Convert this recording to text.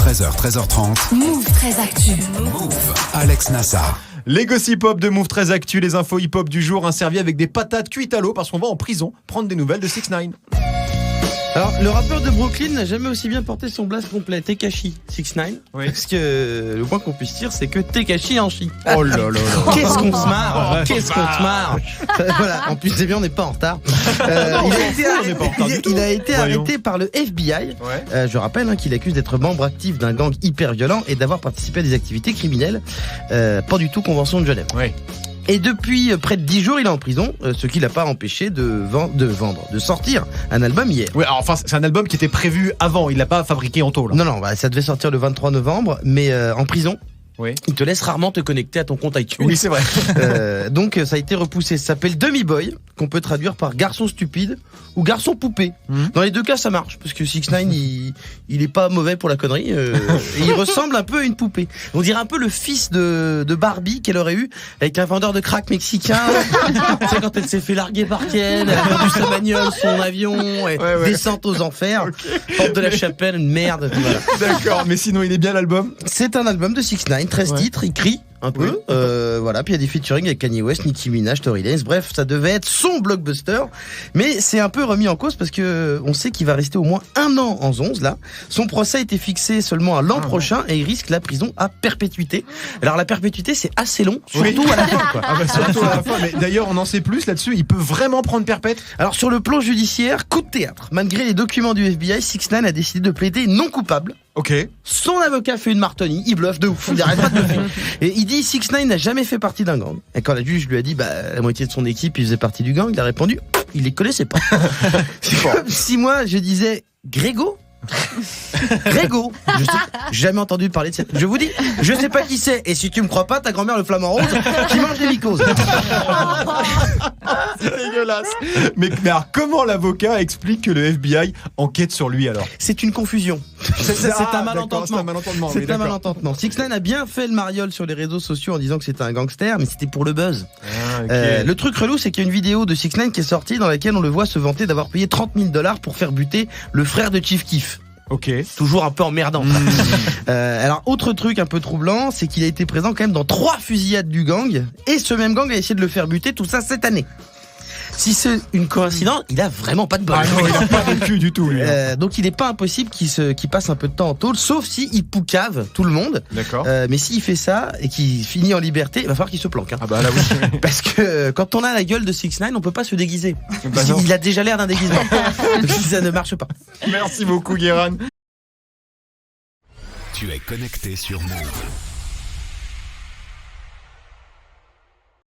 13h, 13h30. Move 13 Actu. Move. Alex Nassar. Les gossip hop de Move 13 Actu, les infos hip hop du jour, un servi avec des patates cuites à l'eau parce qu'on va en prison prendre des nouvelles de 6ix9ine. Alors, le rappeur de Brooklyn n'a jamais aussi bien porté son blast complet, Tekashi 6ix9ine. Oui. Parce que le point qu'on puisse dire, c'est que Tekashi en chie. Oh là là là. Qu'est-ce qu'on se marre. Qu'est-ce qu'on se marre. Voilà, en plus, c'est bien, on n'est pas en retard. Il a été arrêté par le FBI. Ouais. Je rappelle qu'il accuse d'être membre actif d'un gang hyper violent et d'avoir participé à des activités criminelles. Pas du tout convention de Genève. Ouais. Et depuis près de 10 jours, il est en prison, ce qui l'a pas empêché de sortir un album hier. Ouais, alors, enfin, c'est un album qui était prévu avant, il l'a pas fabriqué en taux là. Non, ça devait sortir le 23 novembre, mais en prison, Oui. il te laisse rarement te connecter à ton compte iTunes. Oui, c'est vrai. Donc ça a été repoussé. Ça s'appelle Dummy Boy, qu'on peut traduire par garçon stupide ou garçon poupée. Dans les deux cas, ça marche, parce que 6ix9ine, il est pas mauvais pour la connerie. Et il ressemble un peu à une poupée. On dirait un peu le fils de Barbie qu'elle aurait eu avec un vendeur de crack mexicain. Tu sais, quand elle s'est fait larguer par Ken, elle a perdu sa bagnole, son avion, et descente aux enfers, porte de la chapelle, une merde. Voilà. D'accord, mais sinon il est bien l'album. C'est un album de 6ix9ine, 13 titres, il crie un peu, voilà, puis il y a des featuring avec Kanye West, Nicki Minaj, Tory Lanez, bref, ça devait être son blockbuster, mais c'est un peu remis en cause parce que on sait qu'il va rester au moins 1 an en 11 là. Son procès a été fixé seulement à l'an prochain et il risque la prison à perpétuité. Alors la perpétuité c'est assez long, surtout à la fin quoi. Ah bah surtout à la fin, mais d'ailleurs on en sait plus là-dessus, il peut vraiment prendre perpète. Alors sur le plan judiciaire, coup de théâtre. Malgré les documents du FBI, 6ix9ine a décidé de plaider non coupable. Ok. Son avocat fait une martonie, il bluffe de ouf, il arrête pas de bluffer. Et il dit 6ix9ine n'a jamais fait partie d'un gang. Et quand la juge lui a dit la moitié de son équipe il faisait partie du gang, il a répondu il les connaissait pas. C'est comme si moi je disais Grégo. Grégo, j'ai jamais entendu parler de ça. Je vous dis, je sais pas qui c'est. Et si tu me crois pas, ta grand-mère le flamant rose qui mange des mycoses. C'est dégueulasse. Mais alors comment l'avocat explique que le FBI enquête sur lui alors? C'est une confusion. C'est un malentendement. C'est un malentendement. C'est un malentendement. 6ix9ine a bien fait le mariole sur les réseaux sociaux en disant que c'était un gangster, mais c'était pour le buzz. Ah, okay. Le truc relou, c'est qu'il y a une vidéo de 6ix9ine qui est sortie dans laquelle on le voit se vanter d'avoir payé $30 000 pour faire buter le frère de Chief Keef. Ok. Toujours un peu emmerdant. Alors, autre truc un peu troublant, c'est qu'il a été présent quand même dans 3 fusillades du gang, et ce même gang a essayé de le faire buter, tout ça cette année. Si c'est une coïncidence, il a vraiment pas de bol. Ah non, il a pas de cul du tout, lui. Donc il est pas impossible qu'il passe un peu de temps en tôle, sauf si il poucave tout le monde. D'accord. Mais s'il fait ça et qu'il finit en liberté, il va falloir qu'il se planque. Hein. Ah bah là oui. Parce que quand on a la gueule de 6ix9ine, on peut pas se déguiser. Bah non. Il a déjà l'air d'un déguisement. Donc ça ne marche pas. Merci beaucoup, Guéran. Tu es connecté sur Move.